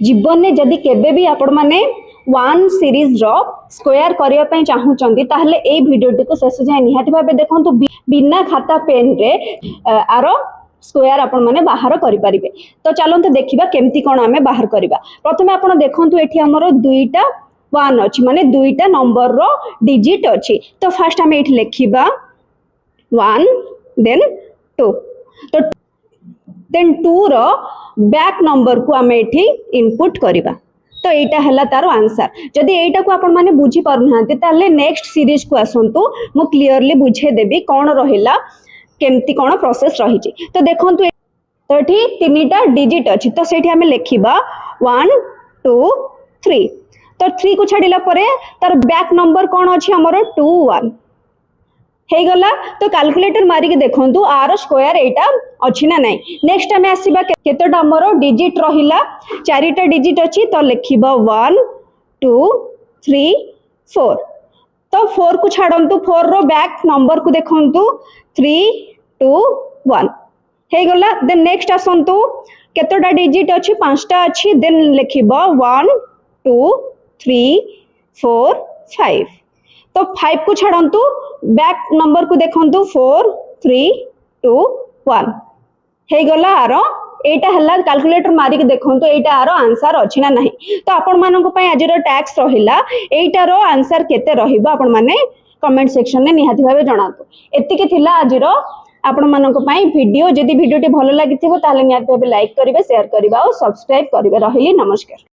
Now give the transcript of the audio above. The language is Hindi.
जीवन में जदि केबे भी आपण माने वन सीरीज रो स्क्वायर करिया पई चाहूचंती ताहले ए वीडियोटी को शेष जाय निहाती भाबे देखंतु बिना खाता पेन रे आरो स्क्वायर आपण माने बाहर करि परिबे। तो चलंतु देखिबा केमती कोन आमे बाहर करिबा। प्रथमे आपण देखंतु एठी हमरो दुईटा वन अछि माने दुईटा नंबर रो डिजिट अछि। तो फर्स्ट आमे एठी लिखिबा 1 देन 2। तो देन 2 रो बैक नंबर को आमे एठी इनपुट करिबा। तो एटा हला तारो आंसर। जदि एटा को आपण माने बुझी पारु नांती ताले नेक्स्ट सीरीज को आसंतु मु क्लियरली बुझे देबी कोन रहिला केमती कोन प्रोसेस रही छी। तो देखंतु तो एठी तीनटा डिजिट अछि। तो सेठी आमे लिखिबा 1 2 3। तो 3 को छाडिला परे तार बैक नंबर कोन अछि हमरो 2 1 हे गला। तो कैलकुलेटर मारी के देखंतु आर स्क्वायर एटा अछि ना नै। नेक्स्ट हमें आसीबा केतोटा हमरो डिजिट रहिला चारिटा डिजिट अछि। तो लिखिबा 1 2 3 4। तो 4 को छाडंतु 4 रो बैक नंबर को देखंतु 3 2 1 हे गला। देन नेक्स्ट आसंतु केतोटा डिजिट अछि पांचटा अछि। देन लिखिबा 1 2 3 4 5। तो 5 को छाडंतु बैक नंबर को देखंतु 4 3 2 1 हे गला। आरो एटा हल्ला कैलकुलेटर मारी के देखंतु एटा आरो आंसर अछि ना नहीं। तो आपण मानको पय आज रो टैक्स रहिला एटा रो आंसर केते रहिबो आपण माने कमेंट सेक्शन में निहाती भाबे जणातु। एतिके थिला आज रो आपण मानको पय वीडियो। जदि वीडियोटी भलो लागिथिबो ताले निहाती भाबे लाइक करिवे शेयर करिवे और सब्सक्राइब करिवे। रहिली नमस्कार।